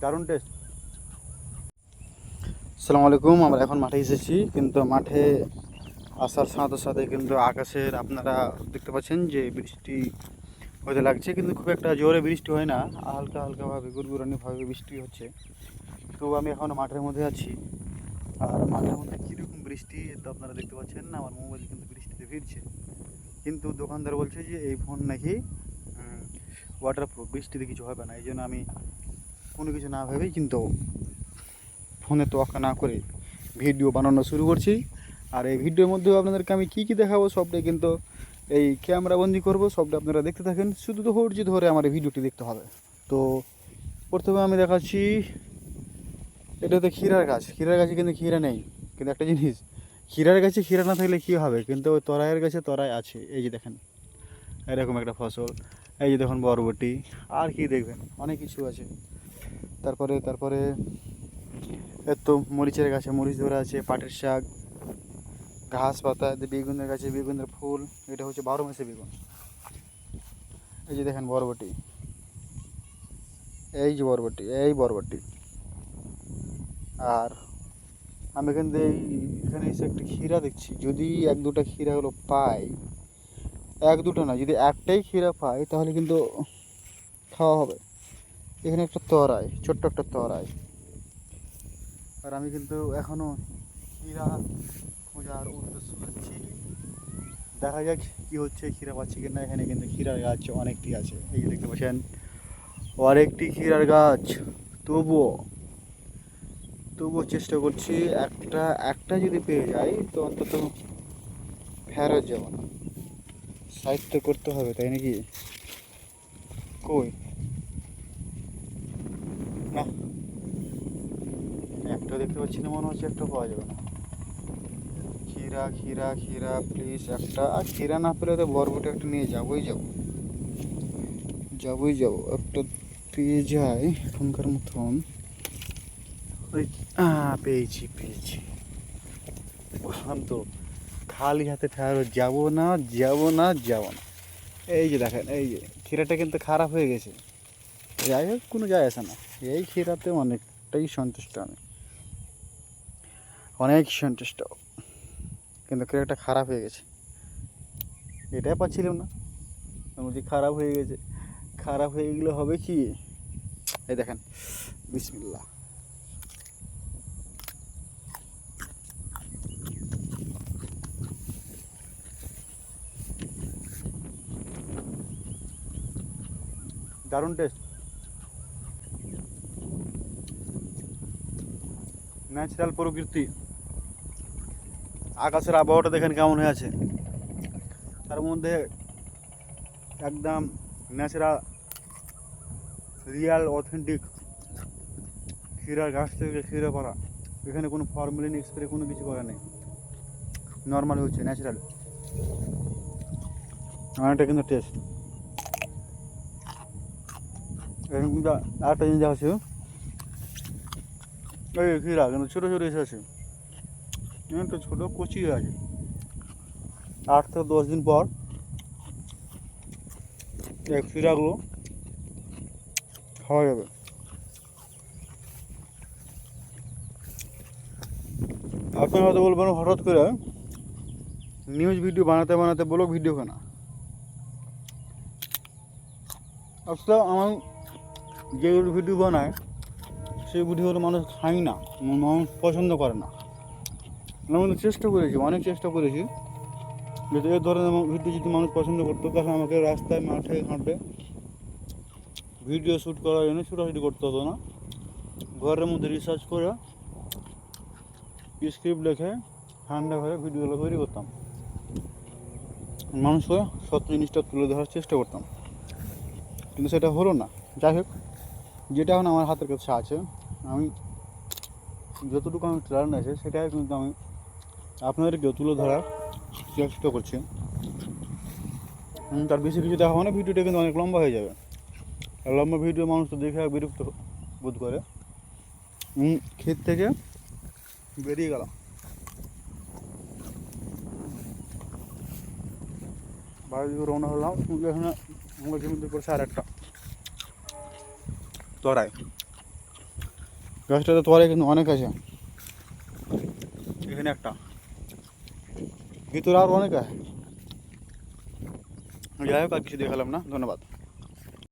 দারুণ টেস্ট। আসসালামু আলাইকুম। আমরা এখন মাঠে এসেছি, কিন্তু মাঠে আসার সাথে সাথে কিন্তু আকাশের আপনারা দেখতে পাচ্ছেন যে বৃষ্টি হতে লাগছে, কিন্তু খুব একটা জোরে বৃষ্টি হয় না, হালকা হালকাভাবে গুড়গুড়ানিভাবে বৃষ্টি হচ্ছে। তো আমি এখন মাঠের মধ্যে আছি, আর মাঠের মধ্যে কীরকম বৃষ্টি তো আপনারা দেখতে পাচ্ছেন না, আমার মোবাইল কিন্তু বৃষ্টিতে ভিজছে। কিন্তু দোকানদার বলছে যে এই ফোন নাকি ওয়াটারপ্রুফ, বৃষ্টিতে কিছু হবে না। এই জন্য আমি কোনো কিছু না ভেবেই কিন্তু ফোনে তোয়াক্কা না করে ভিডিও বানানো শুরু করছি। আর এই ভিডিওর মধ্যেও আপনাদেরকে আমি কী কী দেখাবো সবটাই কিন্তু এই ক্যামেরা বন্দি করবো, সবটা আপনারা দেখতে থাকেন। শুধু তো ধৈর্য ধরে আমার এই ভিডিওটি দেখতে হবে। তো প্রথমে আমি দেখাচ্ছি, এটা হচ্ছে ক্ষীরার গাছ। ক্ষীরার গাছে কিন্তু ক্ষীরা নেই, কিন্তু একটা জিনিস, ক্ষীরার গাছে ক্ষীরা না থাকলে কী হবে, কিন্তু ওই তরাইয়ের গাছে তরাই আছে। এই যে দেখেন এরকম একটা ফসল, এই যে দেখুন বরবটি, আর কি দেখবেন অনেক কিছু আছে। তারপরে এত মরিচের গাছে মরিচ ধরে আছে, পাটের শাক, ঘাস পাতা, বেগুনের গাছে বেগুনের ফুল, এটা হচ্ছে 12 মাসে বেগুন। এই যে দেখেন বরবটি, এই যে বরবটি, এই বরবটি। আর আমি কিন্তু এখানে এসে একটা ক্ষীরা দেখছি, যদি এক দুটা ক্ষীরা হলো পাই, এক দুটো না, যদি একটাই ক্ষীরা পাই তাহলে কিন্তু খাওয়া হবে। এখানে একটা তরাই, ছোট্ট একটা তরাই। আর আমি কিন্তু এখনও ক্ষীরা খোঁজার উদ্দেশ্য করছি, দেখা যাক কী হচ্ছে, ক্ষীরা পাচ্ছি কিনা। এখানে কিন্তু ক্ষীরার গাছ অনেকটি আছে, এই যে দেখতে পাচ্ছেন অনেকটি ক্ষীরার গাছ। তবুও চেষ্টা করছি, একটা যদি পেয়ে যাই তো অন্তত ফেরত যাব না, সাহিত্য করতে হবে, তাই নাকি? কই না, একটা দেখতে পাচ্ছি না, মনে হচ্ছে একটা পাওয়া যাবে না। ক্ষীরা ক্ষীরা ক্ষীরা প্লিজ একটা, আর ক্ষীরা না পেলে তো বরবটি একটা নিয়ে যাবই একটা পেয়ে যাই এখনকার মতন। ওই পেয়েছি শান্ত, খালি হাতে যাবো না। এই যে দেখেন, এই যে ক্ষীরাটা কিন্তু খারাপ হয়ে গেছে, যাই হোক কোনো যায় আসে না। এই ক্ষীরাতে অনেকটাই সন্তুষ্ট আমি, অনেক সন্তুষ্ট, কিন্তু ক্ষীরাটা খারাপ হয়ে গেছে, এটাই পাচ্ছিলাম না। আমি যে খারাপ হয়ে গেছে, খারাপ হয়ে গেলে হবে কি? এই দেখেন, বিসমিল্লাহ। দারুণ টেস্ট, ন্যাচারাল প্রকৃতি। আকাশের আবহাওয়াটা দেখেন কেমন হয়ে আছে, তার মধ্যে একদম ন্যাচারাল, রিয়াল অথেন্টিক ক্ষীরার গাছ থেকে ক্ষীরা পাড়া। এখানে কোনো ফর্মালিন স্প্রে কোনো কিছু করা নেই, নর্মাল হচ্ছে ন্যাচারাল, অনেকটা কিন্তু টেস্ট। এখানে কিন্তু আরেকটা জিনিস আছে, এই ক্ষীরা কিন্তু ছোটো ছোটো এসে আছে, তো ছোটো কচি আছে, 8 থেকে 10 দিন পর এই ক্ষীরাগুলো খাওয়া যাবে। আপনি হয়তো বলবেন হঠাৎ করে নিউজ ভিডিও বানাতে ব্লগ ভিডিও কেন? আসলে আমার যেগুলো ভিডিও বানায় সেই ভিডিওগুলো মানুষ খায় না, মানুষ পছন্দ করে না। আমি অনেক চেষ্টা করেছি, যদি এই ধরনের ভিডিও যদি মানুষ পছন্দ করতো তাহলে আমাকে রাস্তায় মাঠে ঘাটে ভিডিও শ্যুট করার জন্য ছোটাছুটি করতে হতো না, ঘরের মধ্যে রিসার্চ করে স্ক্রিপ্ট লিখে ঠান্ডা ঘরে ভিডিওগুলো তৈরি করতাম, মানুষকে সত্য জিনিসটা তুলে ধরার চেষ্টা করতাম, কিন্তু সেটা হলো না। যাই হোক, যেটা এখন আমার হাতের কাছে আছে, আমি যতটুকু আমি ট্যালেন্ট আছে সেটাই কিন্তু আমি আপনাদেরকেও তুলে ধরার চেষ্টা করছি। তার বেশি কিছু দেখা মানে ভিডিওটা কিন্তু অনেক লম্বা হয়ে যাবে, আর লম্বা ভিডিও মানুষ তো দেখে বিরক্ত বোধ করে। ক্ষেত থেকে বেরিয়ে গেলাম, বাইরে দিকে রওনা হলাম। এখানে আমার জমিতে পড়ছে আর একটা তরাই, গাছটাতে তোয়ারে কিন্তু অনেক আছে, এখানে একটা, ভিতরে আরও অনেক আছে। যাই হোক আর কিছু দেখালাম না, ধন্যবাদ।